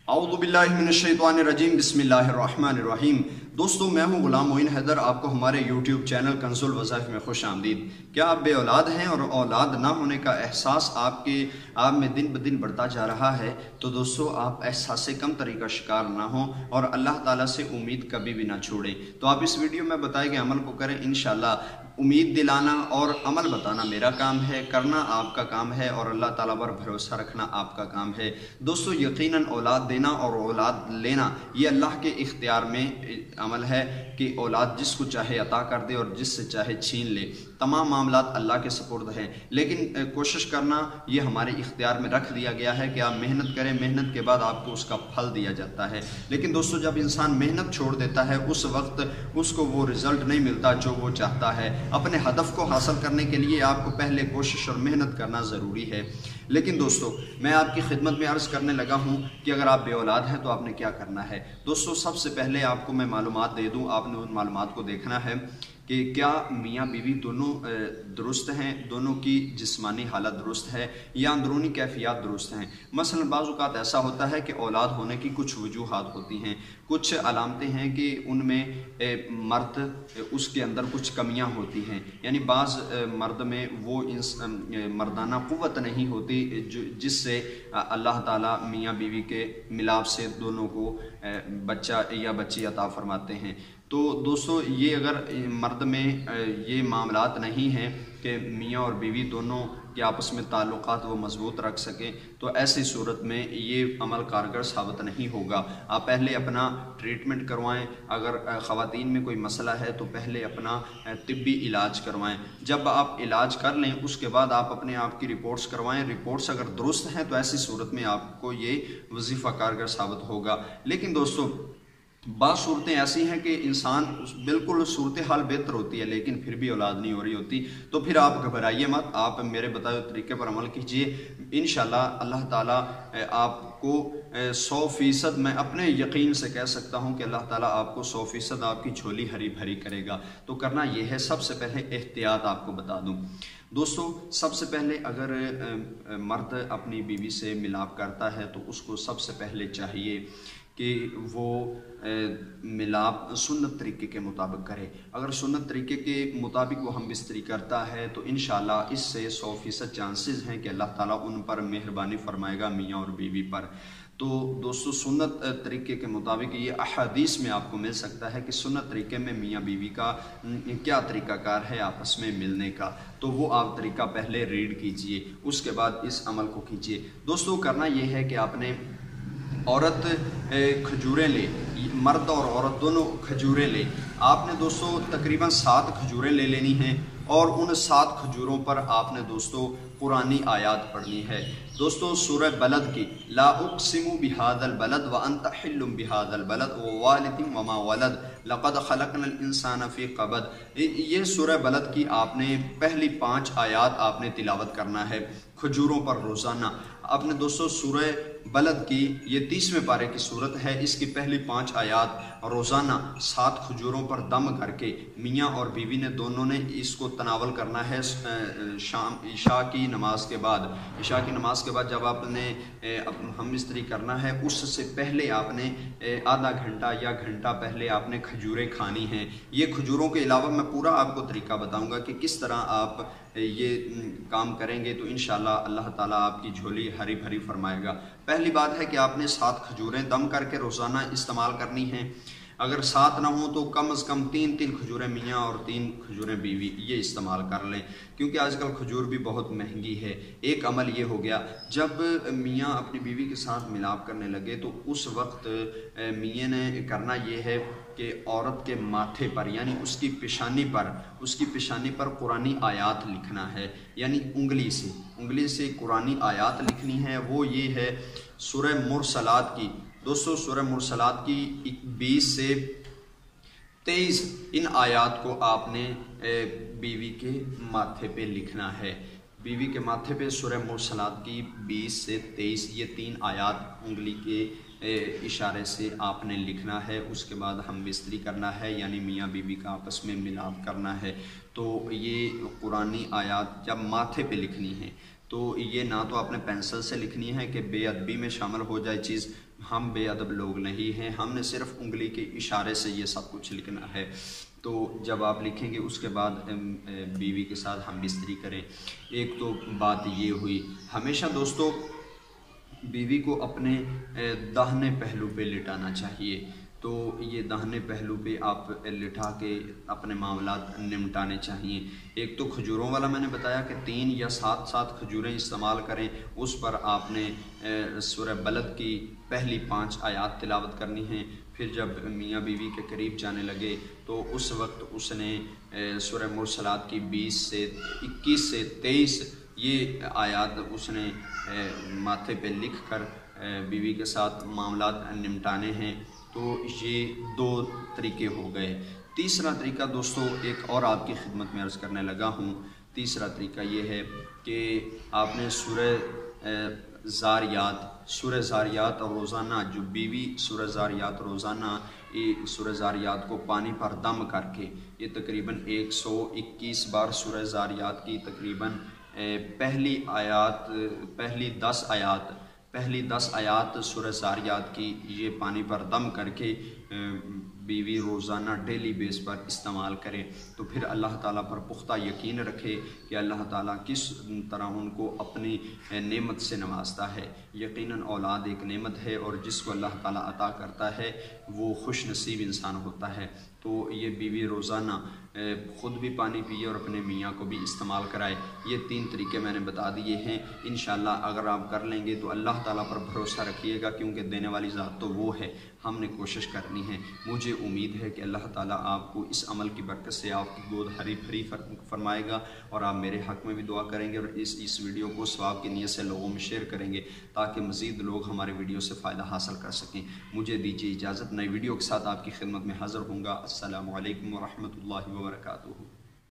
اعوذ باللہ من الشیطان الرجیم بسم اللہ الرحمن الرحیم۔ دوستو میں ہوں غلام معین حیدر، آپ کو ہمارے یوٹیوب چینل کنز الوظائف میں خوش آمدید۔ کیا آپ بے اولاد ہیں اور اولاد نہ ہونے کا احساس آپ میں دن بدن بڑھتا جا رہا ہے؟ تو دوستو آپ احساس کم تری کا شکار نہ ہوں اور اللہ تعالیٰ سے امید کبھی بھی نہ چھوڑیں۔ تو آپ اس ویڈیو میں بتائے گئے عمل کو کریں انشاءاللہ۔ امید دلانا اور عمل بتانا میرا کام ہے، کرنا آپ کا کام ہے اور اللہ تعالیٰ پر بھروسہ رکھنا آپ کا کام ہے۔ دوستو یقیناً اولاد دینا اور اولاد لینا یہ اللہ کے اختیار میں عمل ہے کہ اولاد جس کو چاہے عطا کر دے اور جس سے چاہے چھین لے۔ تمام معاملات اللہ کے سپرد ہیں، لیکن کوشش کرنا یہ ہمارے اختیار میں رکھ دیا گیا ہے کہ آپ محنت کریں، محنت کے بعد آپ کو اس کا پھل دیا جاتا ہے۔ لیکن دوستو جب انسان محنت چھوڑ دیتا ہے اس وقت اس کو وہ رزلٹ نہیں ملتا جو وہ چاہتا ہے۔ اپنے ہدف کو حاصل کرنے کے لیے آپ کو پہلے کوشش اور محنت کرنا ضروری ہے۔ لیکن دوستو میں آپ کی خدمت میں عرض کرنے لگا ہوں کہ اگر آپ بے اولاد ہیں تو آپ نے کیا کرنا ہے۔ دوستو سب سے پہلے آپ کو میں معلومات دے دوں، آپ نے ان معلومات کو دیکھنا ہے کہ کیا میاں بیوی دونوں درست ہیں، دونوں کی جسمانی حالت درست ہے یا اندرونی کیفیات درست ہیں۔ مثلا بعض اوقات ایسا ہوتا ہے کہ اولاد ہونے کی کچھ وجوہات ہوتی ہیں، کچھ علامتیں ہیں کہ ان میں مرد اس کے اندر کچھ کمیاں ہوتی ہیں، یعنی بعض مرد میں وہ مردانہ قوت نہیں ہوتی جس سے اللہ تعالیٰ میاں بیوی کے ملاپ سے دونوں کو بچہ یا بچی عطا فرماتے ہیں۔ تو دوستو یہ اگر مرد میں یہ معاملات نہیں ہیں کہ میاں اور بیوی دونوں کے آپس میں تعلقات وہ مضبوط رکھ سکیں تو ایسی صورت میں یہ عمل کارگر ثابت نہیں ہوگا۔ آپ پہلے اپنا ٹریٹمنٹ کروائیں، اگر خواتین میں کوئی مسئلہ ہے تو پہلے اپنا طبی علاج کروائیں۔ جب آپ علاج کر لیں اس کے بعد آپ اپنے آپ کی رپورٹس کروائیں، رپورٹس اگر درست ہیں تو ایسی صورت میں آپ کو یہ وظیفہ کارگر ثابت ہوگا۔ لیکن دوستو بعض صورتیں ایسی ہیں کہ انسان بالکل صورتحال بہتر ہوتی ہے لیکن پھر بھی اولاد نہیں ہو رہی ہوتی، تو پھر آپ گھبرائیے مت، آپ میرے بتائے ہوئے طریقے پر عمل کیجئے۔ انشاءاللہ اللہ تعالیٰ آپ کو 100% میں اپنے یقین سے کہہ سکتا ہوں کہ اللہ تعالیٰ آپ کو 100% آپ کی جھولی ہری بھری کرے گا۔ تو کرنا یہ ہے، سب سے پہلے احتیاط آپ کو بتا دوں دوستو، سب سے پہلے اگر مرد اپنی بیوی سے ملاپ کرتا ہے تو اس کو سب سے پہلے چاہیے کہ وہ ملاپ سنت طریقے کے مطابق کرے۔ اگر سنت طریقے کے مطابق وہ ہم بستری کرتا ہے تو انشاءاللہ اس سے 100% چانسز ہیں کہ اللہ تعالیٰ ان پر مہربانی فرمائے گا، میاں اور بیوی پر۔ تو دوستو سنت طریقے کے مطابق یہ احادیث میں آپ کو مل سکتا ہے کہ سنت طریقے میں میاں بیوی کا کیا طریقہ کار ہے آپس میں ملنے کا، تو وہ آپ طریقہ پہلے ریڈ کیجئے، اس کے بعد اس عمل کو کیجئے۔ دوستو کرنا یہ ہے کہ آپ نے عورت کھجوریں لے، مرد اور عورت دونوں کھجوریں لے۔ آپ نے دوستو تقریباً 7 کھجوریں لے لینی ہیں اور ان 7 کھجوروں پر آپ نے دوستو قرآنی آیات پڑھنی ہے۔ دوستو سورہ بلد کی لا اقسم بہذا البلد وانت حل بہذا البلد ووالد وما ولد لقد خلقنا الانسان فی قبد، یہ سورہ بلد کی آپ نے پہلی 5 آیات آپ نے تلاوت کرنا ہے کھجوروں پر روزانہ۔ آپ نے دوستو سورہ بلد کی یہ 30ویں پارے کی صورت ہے، اس کی پہلی 5 آیات روزانہ 7 کھجوروں پر دم کر کے میاں اور بیوی نے دونوں نے اس کو تناول کرنا ہے عشاء کی نماز کے بعد۔ عشاء کی نماز کے بعد جب آپ نے ہم استری کرنا ہے اس سے پہلے آپ نے آدھا گھنٹہ یا گھنٹہ پہلے آپ نے کھجوریں کھانی ہیں۔ یہ کھجوروں کے علاوہ میں پورا آپ کو طریقہ بتاؤں گا کہ کس طرح آپ یہ کام کریں گے تو انشاءاللہ اللہ تعالیٰ آپ کی جھولی ہری بھری فرمائے گا۔ پہلی بات ہے کہ آپ نے 7 کھجوریں دم کر کے روزانہ استعمال کرنی ہیں۔ اگر 7 نہ ہوں تو کم از کم 3 کھجوریں میاں اور 3 کھجوریں بیوی یہ استعمال کر لیں، کیونکہ آج کل کھجور بھی بہت مہنگی ہے۔ ایک عمل یہ ہو گیا، جب میاں اپنی بیوی کے ساتھ ملاپ کرنے لگے تو اس وقت میاں نے کرنا یہ ہے کہ عورت کے ماتھے پر یعنی اس کی پیشانی پر قرآنی آیات لکھنا ہے، یعنی انگلی سے قرآنی آیات لکھنی ہے۔ وہ یہ ہے سورہ مرسلات کی، دوستو سورہ مرسلات کی 20 سے 23 ان آیات کو آپ نے بیوی کے ماتھے پہ لکھنا ہے۔ بیوی کے ماتھے پہ سورہ مرسلات کی 20 سے 23 یہ 3 آیات انگلی کے اشارے سے آپ نے لکھنا ہے۔ اس کے بعد ہم بستری کرنا ہے، یعنی میاں بیوی کا آپس میں ملاپ کرنا ہے۔ تو یہ قرآنی آیات جب ماتھے پہ لکھنی ہے تو یہ نہ تو آپ نے پینسل سے لکھنی ہے کہ بے ادبی میں شامل ہو جائے چیز، ہم بے ادب لوگ نہیں ہیں، ہم نے صرف انگلی کے اشارے سے یہ سب کچھ لکھنا ہے۔ تو جب آپ لکھیں گے اس کے بعد بیوی کے ساتھ ہم بستری کریں۔ ایک تو بات یہ ہوئی، ہمیشہ دوستو بیوی کو اپنے داہنے پہلو پہ لٹانا چاہیے۔ تو یہ داہنے پہلو پہ آپ لٹا کے اپنے معاملات نمٹانے چاہیے۔ ایک تو کھجوروں والا میں نے بتایا کہ 3 یا 7 کھجوریں استعمال کریں، اس پر آپ نے سورہ بلد کی پہلی 5 آیات تلاوت کرنی ہیں۔ پھر جب میاں بیوی کے قریب جانے لگے تو اس وقت اس نے سورہ مرسلات کی 21 سے 23 یہ آیات اس نے ماتھے پہ لکھ کر بیوی کے ساتھ معاملات نمٹانے ہیں۔ تو یہ 2 طریقے ہو گئے۔ تیسرا طریقہ دوستو ایک اور آپ کی خدمت میں عرض کرنے لگا ہوں۔ تیسرا طریقہ یہ ہے کہ آپ نے سورہ زاریات اور روزانہ جو بیوی سورہ زاریات روزانہ سورہ زاریات کو پانی پر دم کر کے، یہ تقریباً 121 بار سورہ زاریات کی تقریباً پہلی 10 آیات سورہ زاریات کی یہ پانی پر دم کر کے بیوی روزانہ ڈیلی بیس پر استعمال کرے، تو پھر اللہ تعالیٰ پر پختہ یقین رکھے کہ اللہ تعالیٰ کس طرح ان کو اپنی نعمت سے نوازتا ہے۔ یقیناً اولاد ایک نعمت ہے، اور جس کو اللہ تعالیٰ عطا کرتا ہے وہ خوش نصیب انسان ہوتا ہے۔ تو یہ بیوی روزانہ خود بھی پانی پیے اور اپنے میاں کو بھی استعمال کرائے۔ یہ 3 طریقے میں نے بتا دیے ہیں۔ انشاءاللہ اگر آپ کر لیں گے تو اللہ تعالیٰ پر بھروسہ رکھیے گا، کیونکہ دینے والی ذات تو وہ ہے، ہم نے کوشش کرنی ہے۔ مجھے امید ہے کہ اللہ تعالیٰ آپ کو اس عمل کی برکت سے آپ کی گود ہری بھری فرمائے گا، اور آپ میرے حق میں بھی دعا کریں گے، اور اس ویڈیو کو ثواب کی نیت سے لوگوں میں شیئر کریں گے تاکہ مزید لوگ ہمارے ویڈیو سے فائدہ حاصل کر سکیں۔ مجھے دیجیے اجازت، نئی ویڈیو کے ساتھ آپ کی خدمت میں حاضر ہوں گا۔ السلام علیکم ورحمۃ اللہ وبرکاتہ۔